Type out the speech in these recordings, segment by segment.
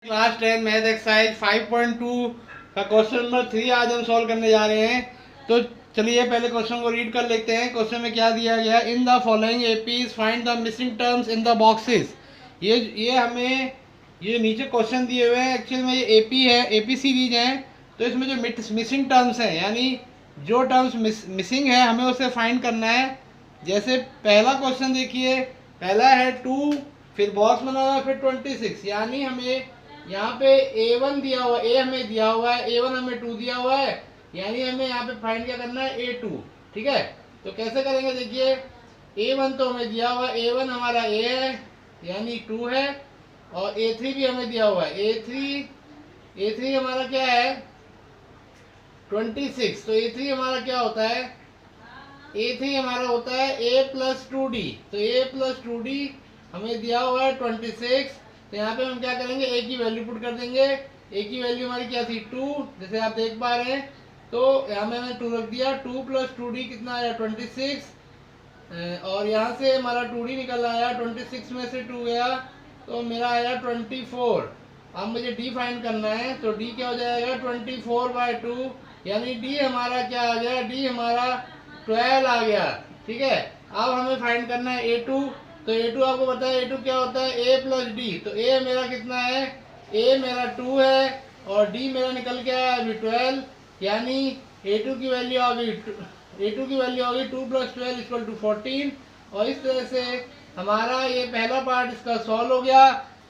Class 10 math exercise 5.2 का question number 3 आज हम सॉल्व करने जा रहे हैं। तो चलिए पहले क्वेश्चन को रीड कर लेते हैं। क्वेश्चन में क्या दिया गया है, in the following APs find the missing terms in the boxes. ये हमें ये नीचे क्वेश्चन दिए हुए हैं। एक्चुअल में ये एपी है, एपी सीरीज है। तो इसमें जो मिसिंग टर्म्स हैं यानी जो टर्म्स मिसिंग है हमें उसे फाइंड करना है। जैसे पहला क्वेश्चन देखिए, पहला है 2, फिर बॉक्स बनाना है, फिर 26, यानी हमें यहाँ पे A1 दिया हुआ, ए हमें दिया हुआ है, A1 हमें 2 दिया हुआ है, यानी हमें यहाँ पे फाइंड क्या करना है, A2। ठीक है, तो कैसे करेंगे देखिए, A1 तो हमें दिया हुआ है, A1 हमारा A है यानी 2 है, और A3 भी हमें दिया हुआ है, A3 हमारा क्या है 26। तो A3 हमारा क्या होता है, A3 हमारा होता है A प्लस 2D। तो A प्लस 2D हमें दिया हुआ है 26। तो यहाँ पे हम क्या करेंगे, A की वैल्यू पुट कर देंगे। A की वैल्यू हमारी क्या थी 2, जैसे आप देख पा रहे हैं। तो यहाँ में मैंने 2 रख दिया। 2 प्लस 2D कितना आया 26, और यहाँ से हमारा 2D निकल आया, 26 में से 2 गया तो मेरा आया 24। अब मुझे D फाइंड करना है, तो D क्या हो जाएगा 24/2, यानी D हमारा क्या आ गया, D हमारा 12 आ गया। ठीक है, अब हमें फाइंड करना है A2। तो A2 आपको पता है A2 क्या होता है, A प्लस डी। तो A मेरा कितना है, A मेरा 2 है और D मेरा निकल के आया अभी 12, यानी A2 की वैल्यू आ गई, A2 की वैल्यू आ गई 2 + 12 = 14। और इस तरह से हमारा ये पहला पार्ट इसका सॉल्व हो गया।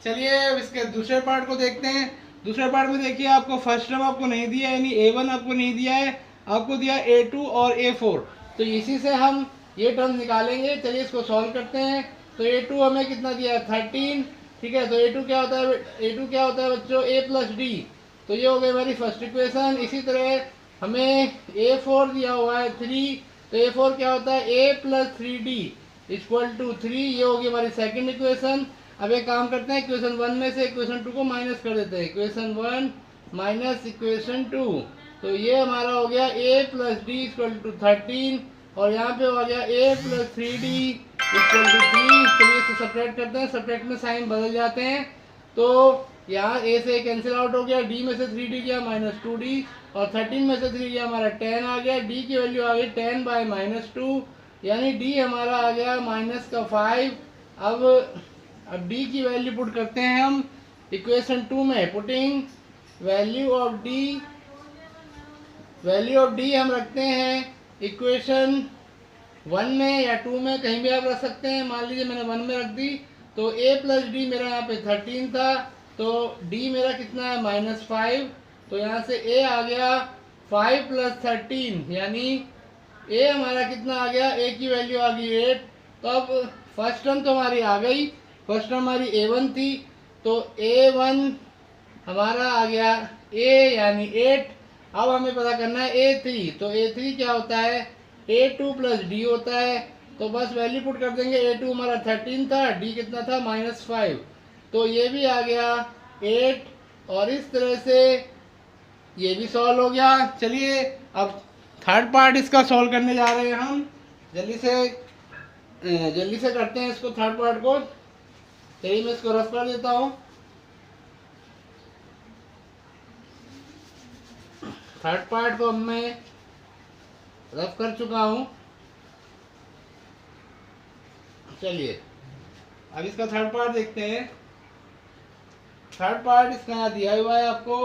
चलिए अब इसके दूसरे पार्ट को देखते हैं। दूसरे पार्ट में देखिए, आपको फर्स्ट टर्म आपको नहीं दिया, यानी A1 आपको नहीं दिया है, आपको दिया A2 और A4। तो इसी से हम ये टर्म निकालेंगे। चलिए इसको सॉल्व करते हैं। तो A2 हमें कितना दिया है 13। ठीक है, तो A2 क्या होता है, A2 क्या होता है बच्चों, A प्लस डी। तो ये हो गई हमारी फर्स्ट इक्वेशन। इसी तरह हमें A4 दिया हुआ है 3। तो A4 क्या होता है, A प्लस 3D = 3। ये होगी हमारी सेकंड इक्वेशन। अब एक काम करते हैं, इक्वेशन 1 में से इक्वेशन 2 को माइनस कर देते हैं। इक्वेशन 1 माइनस इक्वेशन 2, तो ये हमारा हो गया A प्लस डी = 13, और यहाँ पे हो गया A प्लस 3D = 3। चलिए इसको सब्ट्रैक्ट करते हैं, सब्ट्रैक्ट में साइन बदल जाते हैं। तो यहाँ A से कैंसिल आउट हो गया, D में से 3D गया -2D, और 13 में से 3 गया हमारा 10 आ गया। D की वैल्यू आ गई 10/-2, यानी D हमारा आ गया -5। अब D की वैल्यू पुट करते हैं हम इक्वेशन 2 में। पुटिंग वैल्यू ऑफ D हम रखते हैं इक्वेशन 1 में या 2 में, कहीं भी आप रख सकते हैं। मान लीजिए मैंने 1 में रख दी। तो A प्लस डी मेरा यहाँ पे 13 था, तो D मेरा कितना है -5। तो यहाँ से A आ गया 5 + 13, यानी A हमारा कितना आ गया, A की वैल्यू आ गई 8। तो अब फर्स्ट टर्म तो हमारी आ गई, फर्स्ट टर्म हमारी A1 थी, तो A1 हमारा आ गया A यानी 8। अब हमें पता करना है A3। तो A3 क्या होता है, A2 + D होता है। तो बस वैल्यू पुट कर देंगे। A2 हमारा 13 था, D कितना था -5, तो ये भी आ गया 8, और इस तरह से ये भी सॉल्व हो गया। चलिए अब थर्ड पार्ट इसका सॉल्व करने जा रहे हैं हम। जल्दी से करते हैं इसको, थर्ड पार्ट को। चलिए मैं इसको रफ कर देता हूँ। थर्ड पार्ट को मैं रफ कर चुका हूँ। चलिए अब इसका थर्ड पार्ट देखते हैं। थर्ड पार्ट इसका यहाँ दिया हुआ है आपको।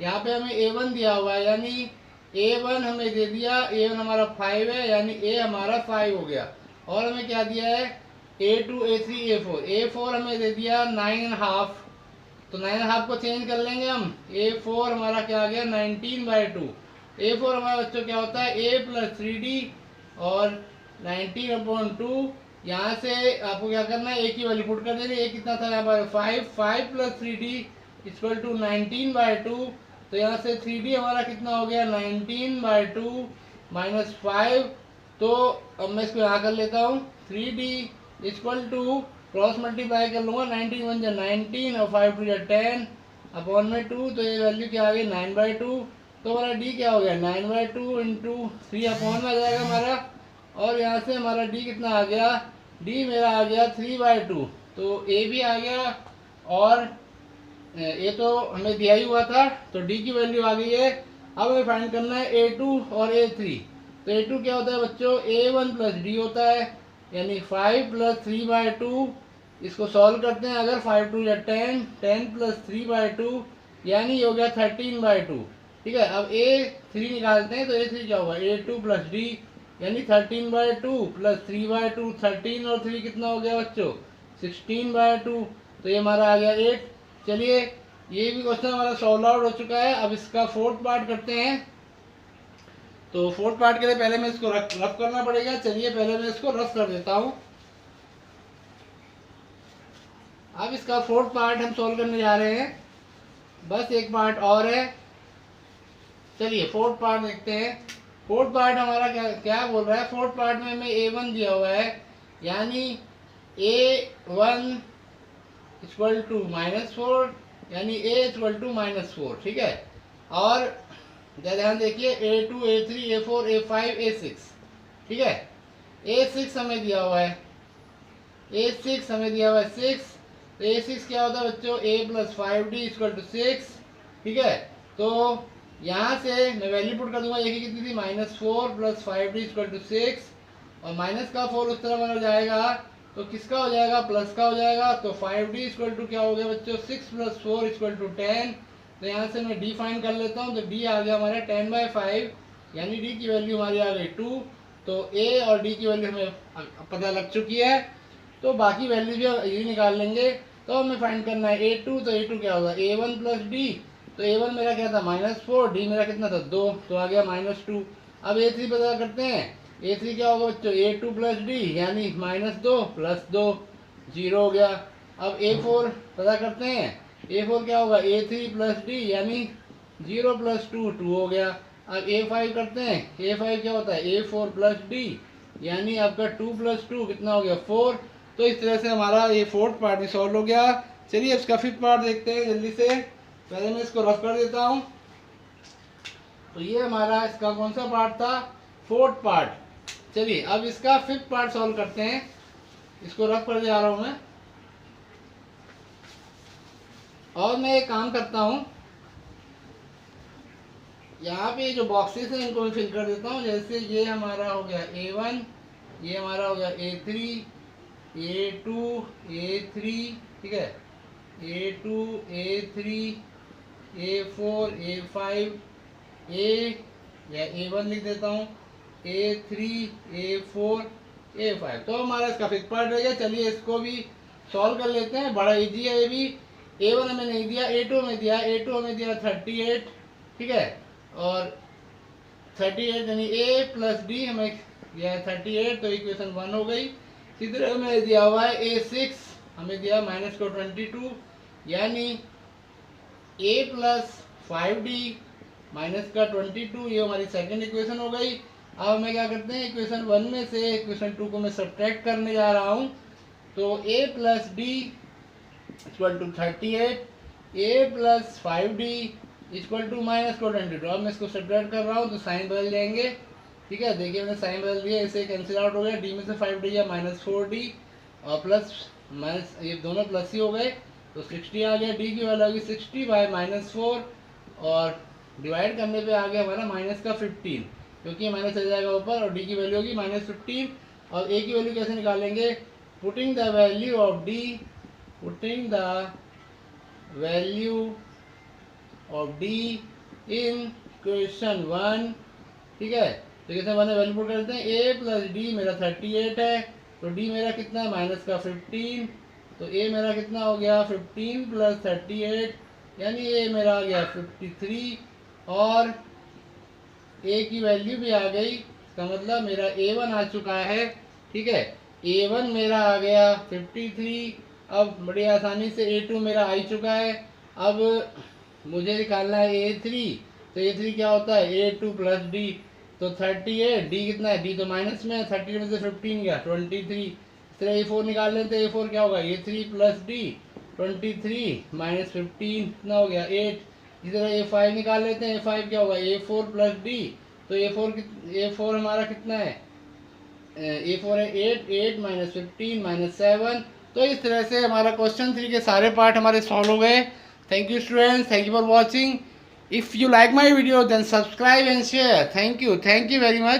यहाँ पे हमें A1 दिया हुआ है, यानी A1 हमें दे दिया, A1 हमारा 5 है, यानी A हमारा 5 हो गया। और हमें क्या दिया है, A2 A3 A4। A4 हमें दे दिया 9.5। तो 9.5 को चेंज कर लेंगे हम। A4 हमारा क्या आ गया 19/2। A4 हमारा बच्चों क्या होता है, A प्लस 3D और 19/2। यहाँ से आपको क्या करना है, A की वैल्यू पुट कर देनी। A कितना था यहाँ पर 5 + 3D = 19/2। तो यहाँ से 3D हमारा कितना हो गया 19/2 - 5। तो अब मैं इसको यहाँ कर लेता हूँ। 3D = क्रॉस मल्टीप्लाई कर लूँगा, 19 × 1 = 19 और 5 × 2 = 10 अपॉन में 2। तो ये वैल्यू क्या आ गई 9/2। तो हमारा D क्या हो गया 9/2 × 3 अपॉन में आ जाएगा हमारा। और यहाँ से हमारा D कितना आ गया, D मेरा आ गया 3/2। तो A भी आ गया और ये तो हमें दिया ही हुआ था, तो डी की वैल्यू आ गई है। अब हमें फाइंड करना है A2 और A3। तो A2 क्या होता है बच्चों, A1 प्लस डी होता है, यानी 5 प्लस 3/2। इसको सॉल्व करते हैं, अगर 5 2 या 10, 10 प्लस 3/2 यानी ये हो गया 13/2। ठीक है, अब A3 निकालते हैं, तो A3 क्या होगा, A2 प्लस डी यानी 13/2 प्लस 3/2, 13 और 3 कितना हो गया बच्चों, 16/2। तो ये हमारा आ गया 8। चलिए, ये भी क्वेश्चन हमारा सॉल्व आउट हो चुका है। अब इसका फोर्थ पार्ट करते हैं। तो फोर्थ पार्ट के लिए पहले मैं इसको रफ करना पड़ेगा। चलिए पहले मैं इसको रफ कर देता हूँ। अब इसका फोर्थ पार्ट हम सॉल्व करने जा रहे हैं, बस एक पार्ट और है। चलिए फोर्थ पार्ट देखते हैं। फोर्थ पार्ट हमारा क्या क्या बोल रहा है। फोर्थ पार्ट में हमें A1 दिया हुआ है, यानी A1 इक्वल टू -4, यानी A इक्वल टू -4। ठीक है, और ध्यान देखिए A2 A3 A4 A5 A6। ठीक है, A6 हमें दिया हुआ है, A6 हमें दिया हुआ है 6। तो A6 क्या होता है बच्चों, A plus 5D equal to 6। ठीक है, तो यहाँ से मैं वैल्यू पुट कर दूंगा। ये कितनी थी, -4 प्लस 5D इक्वल टू 6, और माइनस का 4 उस तरह बना जाएगा, तो किसका हो जाएगा, प्लस का हो जाएगा। तो 5D इक्वल टू क्या हो गया बच्चों, 6 प्लस 4 इक्वल टू 10। तो यहाँ से मैं डी फाइंड कर लेता हूँ। तो डी आ गया हमारा 10/5, यानी डी की वैल्यू हमारी आ गई 2। तो ए और डी की वैल्यू हमें पता लग चुकी है, तो बाकी वैल्यू भी ये निकाल लेंगे। तो हमें फाइंड करना है A2। तो A2 क्या होगा, A1 प्लस डी। तो A1 मेरा क्या था, -4, डी मेरा कितना था, 2, तो आ गया -2। अब A3 पता करते हैं। A3 क्या होगा बच्चों, A2 प्लस डी यानी -2 प्लस 2, 0 हो गया। अब A4 पता करते हैं। A4 क्या होगा, A3 प्लस डी यानी 0 प्लस 2, 2 हो गया। अब A5 करते हैं। A5 क्या होता है, A4 प्लस डी यानी आपका 2 प्लस 2 कितना हो गया, 4। तो इस तरह से हमारा ये फोर्थ पार्ट भी सॉल्व हो गया। चलिए इसका फिफ्थ पार्ट देखते हैं जल्दी से। पहले मैं इसको रफ कर देता हूँ। तो ये हमारा इसका कौन सा पार्ट था, फोर्थ पार्ट। चलिए अब इसका फिफ्थ पार्ट सॉल्व करते हैं। इसको रफ कर जा रहा हूँ मैं, और मैं एक काम करता हूँ, यहाँ पे जो बॉक्सेस हैं इनको मैं फिल कर देता हूँ। जैसे ये हमारा हो गया A1, ये हमारा हो गया A3, A2 A3, ठीक है, A2 A3 A4 A5 या A1 लिख देता हूँ, A3 A4 A5। तो हमारा इसका फिफ्थ पार्ट रहेगा। चलिए इसको भी सॉल्व कर लेते हैं, बड़ा इजी है ये भी। A1 हमें नहीं दिया, A2 हमें दिया, A2 हमें दिया 38। ठीक है, और 38 यानी A प्लस डी हमें दिया है 38, तो इक्वेशन 1 हो गई। इसी तरह हमें दिया हुआ है A6, हमें दिया -22 यानी A प्लस 5D माइनस का 22, ये हमारी सेकंड इक्वेशन हो गई। अब हमें क्या करते हैं, इक्वेशन 1 में से इक्वेशन 2 को मैं सब्ट्रैक्ट करने जा रहा हूँ। तो A plus d equal to 38, A plus 5D equal to -22। अब मैं इसको सब्ट्रैक्ट कर रहा हूँ, तो साइन बदल जाएंगे। ठीक है, देखिए मैंने साइन बदल दिया, इसे कैंसिल आउट हो गया। डी में से 5D या -4D, और प्लस माइनस, ये दोनों प्लस ही हो गए, तो 60 आ गया। डी की वैल्यू आ गई 60/-4, और डिवाइड करने पे आ गया हमारा माइनस का 15, क्योंकि माइनस चल जाएगा ऊपर, और डी की वैल्यू होगी -15। और ए की वैल्यू कैसे निकालेंगे, putting the value of D, putting the value of D in question 1। ठीक है, तो कैसे मैंने वैल्यू पुट करते हैं। ए प्लस डी मेरा 38 है, तो डी मेरा कितना है, माइनस का 15। तो ए मेरा कितना हो गया, 15 प्लस 38 यानी ए मेरा आ गया 53, और ए की वैल्यू भी आ गई। इसका मतलब मेरा A1 आ चुका है। ठीक है, A1 मेरा आ गया 53। अब बड़ी आसानी से A2 मेरा आ ही चुका है। अब मुझे निकालना है A3। तो A3 क्या होता है, A2 प्लस डी, तो 38, डी कितना है, डी तो माइनस में है, 30 में से 15 गया 23। इस तरह A4 निकाल लेते हैं। A4 क्या होगा, A3 प्लस डी, 23 माइनस 15 कितना हो गया 8। इसी तरह A5 निकाल लेते हैं। A5 क्या होगा, A4 प्लस डी, तो A4 हमारा कितना है, A4 है 8, 8 माइनस 15 माइनस 7। तो इस तरह से हमारा क्वेश्चन 3 के सारे पार्ट हमारे सॉल्व हो गए। Thank you students, thank you for watching. If you like my video then subscribe and share. Thank you very much.